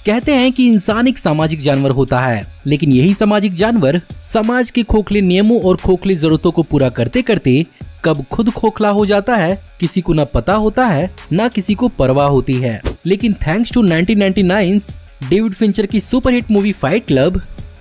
कहते हैं कि इंसान एक सामाजिक जानवर होता है, लेकिन यही सामाजिक जानवर समाज के खोखले नियमों और खोखली जरूरतों को पूरा करते करते कब खुद खोखला हो जाता है किसी को न पता होता है, न किसी को परवाह होती है। लेकिन थैंक्स टू 1999 डेविड फिंचर की सुपरहिट मूवी फाइट क्लब,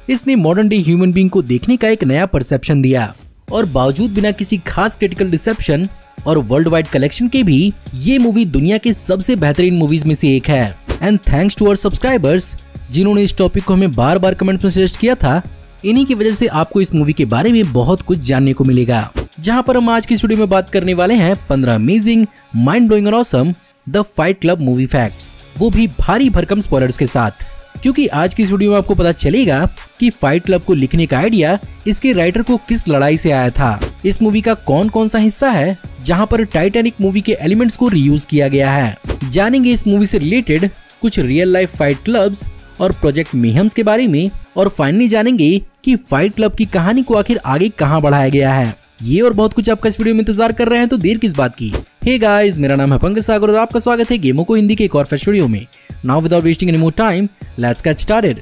इसने मॉडर्न डे ह्यूमन बीइंग को देखने का एक नया परसेप्शन दिया और बावजूद बिना किसी खास क्रिटिकल रिसेप्शन और वर्ल्ड वाइड कलेक्शन के भी ये मूवी दुनिया के सबसे बेहतरीन मूवीज में से एक है। And thanks to our subscribers जिन्होंने इस टॉपिक को हमें बार बार कमेंट में सजेस्ट किया था। इन्हीं की वजह से आपको इस मूवी के बारे में बहुत कुछ जानने को मिलेगा, जहां पर हम आज की स्टूडियो में बात करने वाले हैं 15 अमेजिंग, माइंड ब्लोइंग और awesome the fight club movie facts, वो भी भारी भरकम स्पॉयलर्स के साथ। क्योंकि आज की स्टूडियो में आपको पता चलेगा कि फाइट क्लब को लिखने का आइडिया इसके राइटर को किस लड़ाई से आया था, इस मूवी का कौन कौन सा हिस्सा है जहां पर टाइटैनिक मूवी के एलिमेंट्स को रीयूज किया गया है। जानेंगे इस मूवी से रिलेटेड कुछ रियल लाइफ फाइट क्लब्स और प्रोजेक्ट मेहम्स के बारे में, और फाइनली जानेंगे कि फाइट क्लब की कहानी को आखिर आगे कहां बढ़ाया गया है। ये और बहुत कुछ आपका इस वीडियो में इंतजार कर रहे हैं, तो देर किस बात की। हे गाइस, मेरा नाम है पंकज सागर और आपका स्वागत है गेमों को हिंदी के एक और फ्रेश वीडियो में। Now without wasting any more time, let's get started.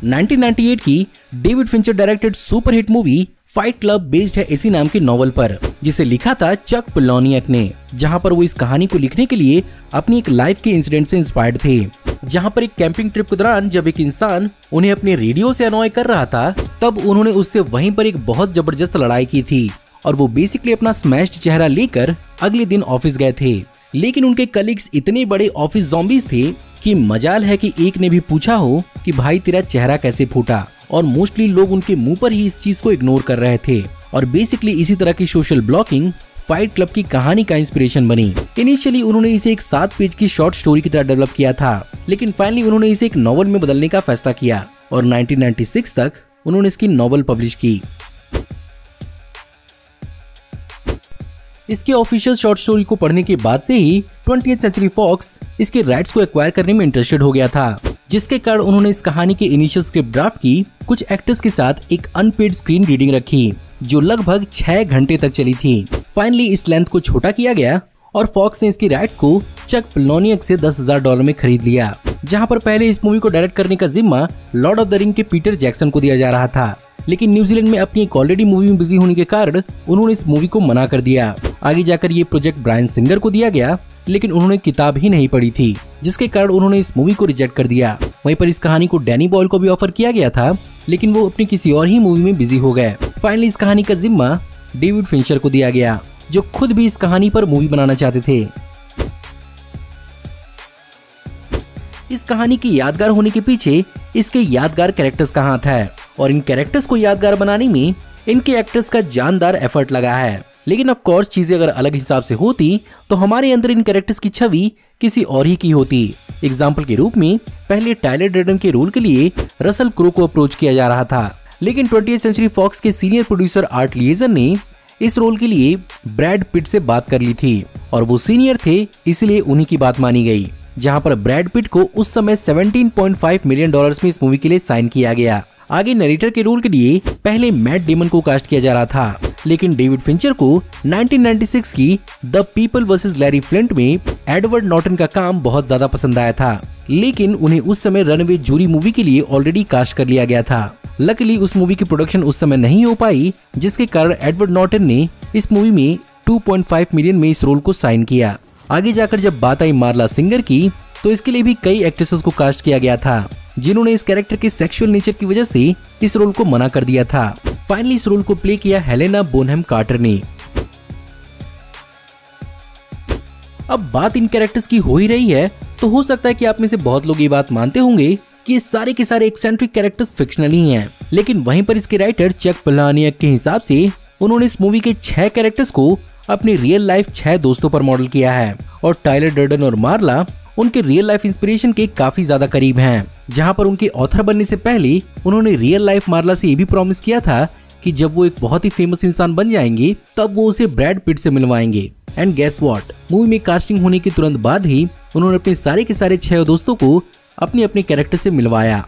(1998) की David Fincher directed superhit movie fight club based है इसी नाम के नॉवल पर, जिसे लिखा था चक पलोनियक ने, जहां पर वो इस कहानी को लिखने के लिए अपनी एक लाइफ के इंसिडेंट से इंस्पायर्ड थे। जहां पर एक कैंपिंग ट्रिप के दौरान जब एक इंसान उन्हें अपने रेडियो से अनॉय कर रहा था, तब उन्होंने उससे वहीं पर एक बहुत जबरदस्त लड़ाई की थी और वो बेसिकली अपना स्मैश्ड चेहरा लेकर अगले दिन ऑफिस गए थे। लेकिन उनके कलीग्स इतने बड़े ऑफिस ज़ॉम्बीज थे कि मजाल है कि एक ने भी पूछा हो कि भाई तेरा चेहरा कैसे फूटा, और मोस्टली लोग उनके मुंह पर ही इस चीज को इग्नोर कर रहे थे। और बेसिकली इसी तरह की सोशल ब्लॉकिंग फाइट क्लब की कहानी का इंस्पिरेशन बनी। इनिशियली उन्होंने इसे एक 7 पेज की शॉर्ट स्टोरी की तरह डेवलप किया था, लेकिन फाइनली उन्होंने इसे एक नॉवल में बदलने का फैसला किया और 1996 तक उन्होंने इसकी नॉवल पब्लिश की। इसके ऑफिशियल शॉर्ट स्टोरी को पढ़ने के बाद से ही 20th सेंचुरी फॉक्स इसके राइट्स को एक्वायर करने में इंटरेस्टेड हो गया था, जिसके कारण उन्होंने इस कहानी के इनिशियल स्क्रिप्ट ड्राफ्ट की कुछ एक्टर्स के साथ एक अनपेड स्क्रीन रीडिंग रखी, जो लगभग 6 घंटे तक चली थी। फाइनली इस लेंथ को छोटा किया गया और फॉक्स ने इसकी राइट्स को चक पलोनियक से $10,000 में खरीद लिया, जहां पर पहले इस मूवी को डायरेक्ट करने का जिम्मा लॉर्ड ऑफ द रिंग के पीटर जैक्सन को दिया जा रहा था। लेकिन न्यूजीलैंड में अपनी एक ऑलरेडी मूवी में बिजी होने के कारण उन्होंने इस मूवी को मना कर दिया। आगे जाकर ये प्रोजेक्ट ब्रायन सिंगर को दिया गया, लेकिन उन्होंने किताब ही नहीं पढ़ी थी, जिसके कारण उन्होंने इस मूवी को रिजेक्ट कर दिया। वहीं पर इस कहानी को डैनी बॉयल को भी ऑफर किया गया था, लेकिन वो अपनी किसी और ही मूवी में बिजी हो गए। फाइनली इस कहानी का जिम्मा डेविड फिंचर को दिया गया, जो खुद भी इस कहानी पर मूवी बनाना चाहते थे। इस कहानी के यादगार होने के पीछे इसके यादगार कैरेक्टर्स का हाथ है, और इन कैरेक्टर्स को यादगार बनाने में इनके एक्टर्स का जानदार एफर्ट लगा है। लेकिन ऑफ कोर्स चीजें अगर अलग हिसाब से होती तो हमारे अंदर इन कैरेक्टर्स की छवि किसी और ही की होती। एग्जाम्पल के रूप में पहले टाइलर डर्डन के रोल के लिए रसल क्रो को अप्रोच किया जा रहा था, लेकिन 20th सेंचुरी फॉक्स के सीनियर प्रोड्यूसर आर्ट लिएजन ने इस रोल के लिए ब्रैड पिट से बात कर ली थी, और वो सीनियर थे इसलिए उन्हीं की बात मानी गई। जहां पर ब्रैड पिट को उस समय $17.5 मिलियन में इस मूवी के लिए साइन किया गया। आगे नरेटर के रोल के लिए पहले मैट डेमन को कास्ट किया जा रहा था, लेकिन डेविड फिंचर को 1996 की the people versus Larry flint में एडवर्ड नॉर्टन का काम बहुत ज्यादा पसंद आया था, लेकिन उन्हें उस समय रनअवे जूरी मूवी के लिए ऑलरेडी कास्ट कर लिया गया था। लकीली उस मूवी की प्रोडक्शन उस समय नहीं हो पाई, जिसके कारण एडवर्ड नॉर्टन ने इस मूवी में 2.5 मिलियन में इस रोल को साइन किया। आगे जाकर जब बात आई मार्ला सिंगर की, तो इसके लिए भी कई एक्ट्रेसेस को कास्ट किया गया था, जिन्होंने इस कैरेक्टर के सेक्सुअल नेचर की वजह से इस रोल को मना कर दिया था। फाइनली इस रोल को प्ले किया हेलेना बोनहम कार्टर ने। अब बात इन कैरेक्टर्स की हो ही रही है, तो हो सकता है कि आप में से बहुत लोग ये बात मानते होंगे कि सारे के सारे एक्सेंट्रिक कैरेक्टर्स फिक्शनल ही हैं, लेकिन वहीं पर इसके राइटर चक पलोनियक के हिसाब से उन्होंने इस मूवी के 6 कैरेक्टर्स को अपनी रियल लाइफ 6 दोस्तों पर मॉडल किया है, और टाइलर डर्डन और मार्ला उनके रियल लाइफ इंस्पिरेशन के काफी ज्यादा करीब हैं। जहां पर उनके ऑथर बनने से पहले उन्होंने रियल लाइफ मार्ला से ये भी प्रॉमिस किया था कि जब वो एक बहुत ही फेमस इंसान बन जाएंगे तब वो उसे ब्रैड पिट से मिलवाएंगे। एंड गेस व्हाट, मूवी में कास्टिंग होने के तुरंत बाद ही उन्होंने अपने सारे के सारे 6 दोस्तों को अपने अपने कैरेक्टर से मिलवाया।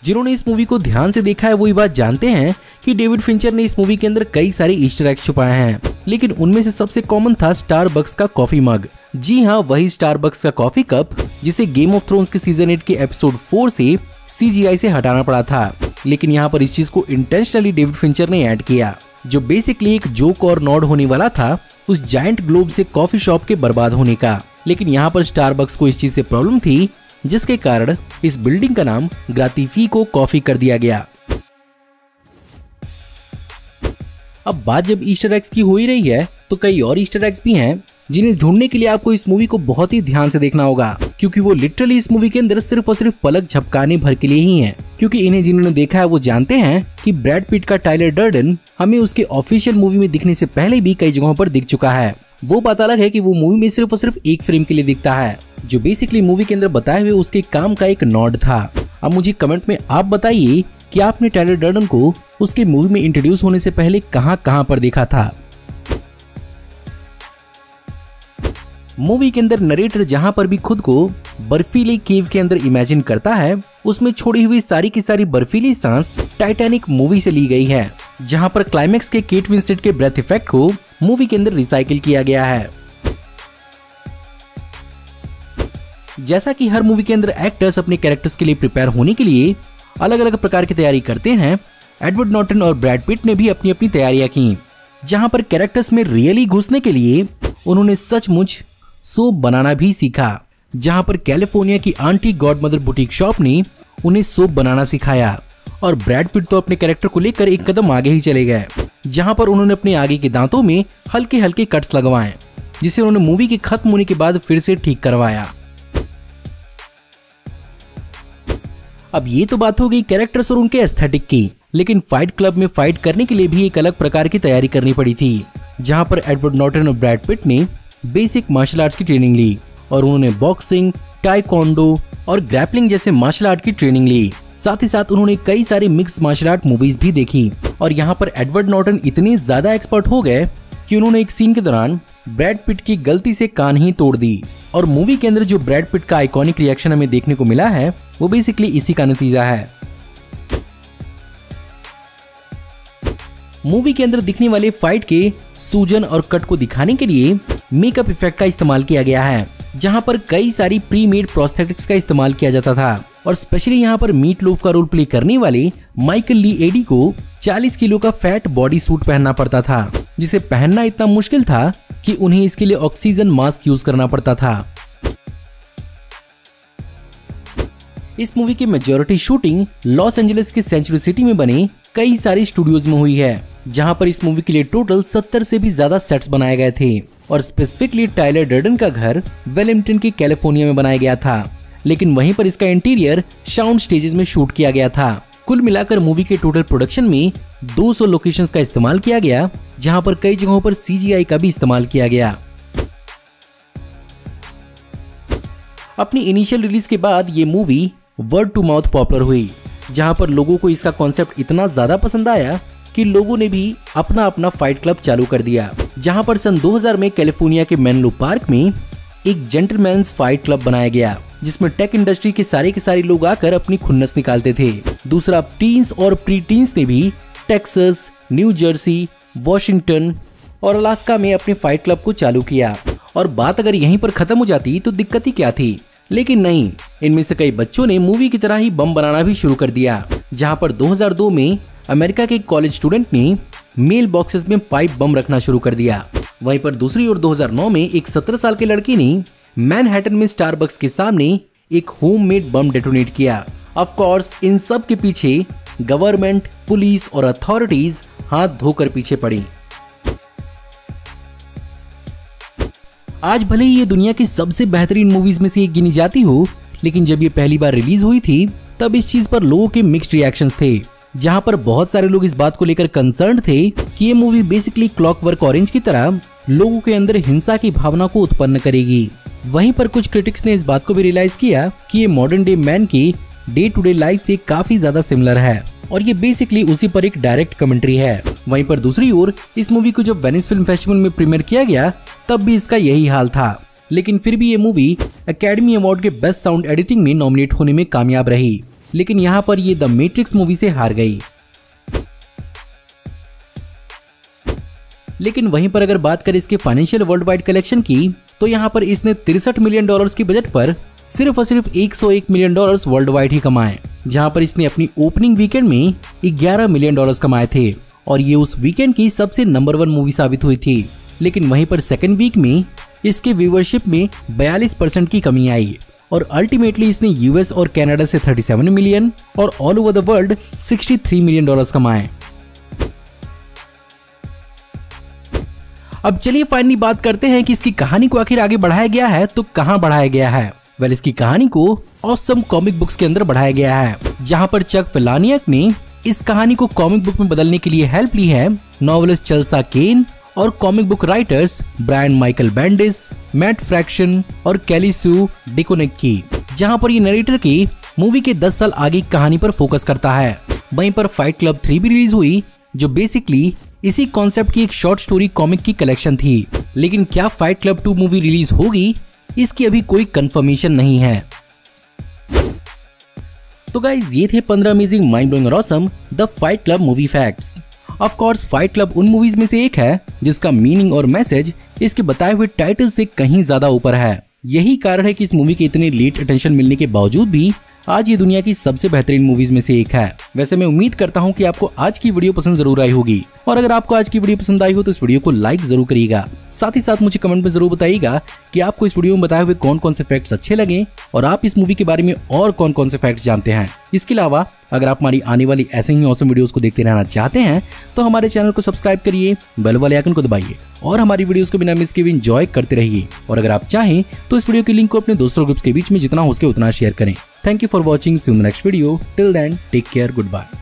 जिन्होंने इस मूवी को ध्यान से देखा है वो ये बात जानते हैं कि डेविड फिंचर ने इस मूवी के अंदर कई सारे ईस्टर एग्स छुपाए हैं, लेकिन उनमें से सबसे कॉमन था स्टारबक्स का कॉफी मग। जी हाँ, वही स्टारबक्स का कॉफी कप जिसे गेम ऑफ थ्रोन्स के सीजन 8 के एपिसोड 4 से CGI से हटाना पड़ा था। लेकिन यहाँ पर इस चीज को इंटेंशनली डेविड फिंचर ने ऐड किया, जो बेसिकली एक जोक और नॉड होने वाला था उस जायंट ग्लोब से कॉफी शॉप के बर्बाद होने का। लेकिन यहाँ पर स्टारबक्स को इस चीज से प्रॉब्लम थी, जिसके कारण इस बिल्डिंग का नाम ग्रातिफिको कॉफी कर दिया गया। अब बात जब ईस्टर एग्स की हो ही रही है तो कई और ईस्टर एग्स भी हैं जिन्हें ढूंढने के लिए आपको इस मूवी को बहुत ही ध्यान से देखना होगा, क्योंकि वो लिटरली इस मूवी के अंदर सिर्फ और सिर्फ पलक झपकाने भर के लिए ही हैं। क्योंकि इन्हें जिन्होंने देखा है वो जानते हैं कि ब्रैड पिट का टाइलर डर्डन हमें उसके ऑफिशियल मूवी में दिखने से पहले भी कई जगहों पर दिख चुका है। वो बात अलग है कि वो मूवी में सिर्फ और सिर्फ एक फ्रेम के लिए दिखता है, जो बेसिकली मूवी के अंदर बताए हुए उसके काम का एक नॉड था। अब मुझे कमेंट में आप बताइए कि आपने टाइलर डर्डन को उसके मूवी में इंट्रोड्यूस होने से पहले कहां पर देखा था। मूवी के अंदर नरेटर जहां पर भी खुद को बर्फीली केव के अंदर इमेजिन करता है, उसमें छोड़ी हुई सारी की सारी बर्फीली सांस टाइटैनिक मूवी से ली गई है, जहां पर क्लाइमेक्स के केट विंसलेट के ब्रेथ इफेक्ट को मूवी के अंदर रिसाइकिल किया गया है। जैसा कि हर मूवी के अंदर एक्टर्स अपने कैरेक्टर्स के लिए प्रिपेयर होने के लिए अलग अलग प्रकार की तैयारी करते हैं, एडवर्ड नॉर्टन और ब्रैड पिट ने भी अपनी अपनी तैयारियां की, जहां पर कैरेक्टर्स में रियली घुसने के लिए उन्होंने सचमुच सोप बनाना भी सीखा, जहां पर कैलिफोर्निया की आंटी गॉडमदर बुटीक शॉप ने उन्हें सोप बनाना सिखाया। और ब्रैड पिट तो अपने कैरेक्टर को लेकर एक कदम आगे ही चले गए, जहां पर उन्होंने अपने आगे के दांतों में हल्के हल्के कट्स लगवाए, जिसे उन्होंने मूवी के खत्म होने के बाद फिर से ठीक करवाया। अब ये तो बात हो गई कैरेक्टर्स और उनके एस्थेटिक की, लेकिन फाइट क्लब में फाइट करने के लिए भी एक अलग प्रकार की तैयारी करनी पड़ी थी, जहां पर एडवर्ड नॉर्टन और ब्रैड पिट ने बेसिक मार्शल आर्ट्स की ट्रेनिंग ली और उन्होंने बॉक्सिंग, टाइकोंडो और ग्रैपलिंग जैसे मार्शल आर्ट की ट्रेनिंग ली। साथ ही साथ उन्होंने कई सारे मिक्स मार्शल आर्ट मूवीज भी देखी और यहाँ पर एडवर्ड नॉर्टन इतने ज्यादा एक्सपर्ट हो गए कि उन्होंने एक सीन के दौरान ब्रैड पिट की गलती से कान ही तोड़ दी। और मूवी के अंदर जो ब्रैड पिट का आइकॉनिक रिएक्शन हमें देखने को मिला है वो बेसिकली इसी का नतीजा है। मूवी के अंदर दिखने वाले फाइट के सूजन और कट को दिखाने के लिए मेकअप इफेक्ट का इस्तेमाल किया गया है, जहां पर कई सारी प्री मेड प्रोस्थेटिक्स का इस्तेमाल किया जाता था। और स्पेशली यहाँ पर मीट लोफ का रोल प्ले करने वाले माइकल ली एडी को 40 किलो का फैट बॉडी सूट पहनना पड़ता था, जिसे पहनना इतना मुश्किल था कि उन्हें इसके लिए ऑक्सीजन मास्क यूज करना पड़ता था। इस मूवी की मेजॉरिटी शूटिंग लॉस एंजलिस के सेंचुरी सिटी में बने कई सारी स्टूडियोज में हुई है, जहां पर इस मूवी के लिए टोटल 70 से भी ज्यादा सेट्स बनाए गए थे। और स्पेसिफिकली टाइलर डर्डन का घर वेलिंगटन के कैलिफोर्निया में बनाया गया था, लेकिन वहीं पर इसका इंटीरियर साउंड स्टेजेस में शूट किया गया था। कुल मिलाकर मूवी के टोटल प्रोडक्शन में 200 लोकेशंस का इस्तेमाल किया गया, जहां पर कई जगहों पर CGI का भी इस्तेमाल किया गया। अपनी इनिशियल रिलीज के बाद ये movie word to mouth popular हुई, जहां पर लोगों को इसका कॉन्सेप्ट इतना ज्यादा पसंद आया कि लोगों ने भी अपना अपना फाइट क्लब चालू कर दिया, जहां पर सन 2000 में कैलिफोर्निया के मेनलो पार्क में एक जेंटलमैन्स फाइट क्लब बनाया गया, जिसमें टेक इंडस्ट्री के सारे लोग आकर अपनी खुन्नस निकालते थे। दूसरा, टीन्स और प्री टीन्स ने भी टेक्सास, न्यू जर्सी, वॉशिंगटन और अलास्का में अपने फाइट क्लब को चालू किया। और बात अगर यहीं पर खत्म हो जाती तो दिक्कत ही क्या थी, लेकिन नहीं, इनमें से कई बच्चों ने मूवी की तरह ही बम बनाना भी शुरू कर दिया, जहां पर 2002 में अमेरिका के कॉलेज स्टूडेंट ने मेल बॉक्सेस में पाइप बम रखना शुरू कर दिया। वहीं पर दूसरी ओर 2009 में एक 17 साल के लड़की ने मैनहट्टन में स्टारबक्स के सामने एक होममेड बम डेटोनेट किया। ऑफ कोर्स इन सब के पीछे गवर्नमेंट, पुलिस और अथॉरिटीज हाथ धोकर पीछे पड़ी। आज भले ही ये दुनिया की सबसे बेहतरीन मूवीज में से एक गिनी जाती हो, लेकिन जब ये पहली बार रिलीज हुई थी तब इस चीज पर लोगों के मिक्स्ड रिएक्शंस थे, जहां पर बहुत सारे लोग इस बात को लेकर कंसर्न थे कि ये मूवी बेसिकली क्लॉकवर्क ऑरेंज की तरह लोगों के अंदर हिंसा की भावना को उत्पन्न करेगी। वहीं पर कुछ क्रिटिक्स ने इस बात को भी रियलाइज किया कि ये मॉडर्न डे मैन की डे टू डे लाइफ से काफी ज्यादा सिमिलर है और ये बेसिकली उसी पर एक डायरेक्ट कमेंट्री है। वहीं पर दूसरी ओर इस मूवी को जब वेनिस फिल्म फेस्टिवल में प्रीमियर किया गया तब भी इसका यही हाल था, लेकिन फिर भी ये मूवी एकेडमी अवार्ड के बेस्ट साउंड एडिटिंग में नॉमिनेट होने में कामयाब रही। लेकिन यहाँ पर ये द मैट्रिक्स मूवी से हार गई। लेकिन वहीं पर अगर बात करें इसके फाइनेंशियल वर्ल्ड वाइड कलेक्शन की, तो यहाँ पर इसने $63 मिलियन की बजट पर सिर्फ और सिर्फ $101 मिलियन वर्ल्ड वाइड ही कमाए, जहाँ पर इसने अपनी ओपनिंग वीकेंड में $11 मिलियन कमाए थे और ये उस वीकेंड की सबसे नंबर 1 मूवी साबित हुई थी। लेकिन वहीं पर सेकेंड वीक में इसके व्यूवरशिप में 42% की कमी आई और अल्टीमेटली इसने यूएस और कनाडा से 37 मिलियन और all over the world $63 million कमाए। अब चलिए फाइनली बात करते हैं कि इसकी कहानी को आखिर आगे बढ़ाया गया है तो कहां बढ़ाया गया है। वेल, इसकी कहानी को ऑसम कॉमिक बुक्स के अंदर बढ़ाया गया है, जहां पर चक पेलानियक ने इस कहानी को कॉमिक बुक में बदलने के लिए हेल्प ली है नॉवेलिस्ट चेल्सा केन और comic book writers Brian Michael Bendis, Matt Fraction और केली सू डिकोनिक की, जहां पर ये नरेटर की मूवी के 10 साल आगे कहानी पर फोकस करता है। वहीं पर फाइट क्लब 3 भी रिलीज हुई, जो बेसिकली इसी कॉन्सेप्ट की एक शॉर्ट स्टोरी कॉमिक की कलेक्शन थी। लेकिन क्या फाइट क्लब 2 मूवी रिलीज होगी, इसकी अभी कोई कंफर्मेशन नहीं है। तो गाइस, ये थे 15 अमेजिंग माइंड ब्लोइंग और awesome the fight club movie facts. Of course fight club उन मूवीज में से एक है जिसका मीनिंग और मैसेज इसके बताए हुए टाइटल से कहीं ज्यादा ऊपर है। यही कारण है कि इस मूवी के इतने लेट अटेंशन मिलने के बावजूद भी आज ये दुनिया की सबसे बेहतरीन मूवीज में से एक है। वैसे मैं उम्मीद करता हूँ कि आपको आज की वीडियो पसंद जरूर आई होगी, और अगर आपको आज की वीडियो पसंद आई हो तो इस वीडियो को लाइक जरूर करिएगा। साथ ही साथ मुझे कमेंट में जरूर बताइएगा कि आपको इस वीडियो में बताए हुए कौन कौन से फैक्ट्स अच्छे लगे और आप इस मूवी के बारे में और कौन कौन से फैक्ट्स जानते हैं। इसके अलावा अगर आप हमारी आने वाली ऐसे ही ऑसम वीडियोस को देखते रहना चाहते हैं तो हमारे चैनल को सब्सक्राइब करिए, बेल वाले आइकन को दबाइए और हमारी वीडियोस को बिना मिस किए एंजॉय करते रहिए। और अगर आप चाहें तो इस वीडियो के लिंक को अपने दोस्तों ग्रुप्स के बीच में जितना हो सके उतना शेयर करें। Thank you for watching, see you in the next video. Till then take care, good bye.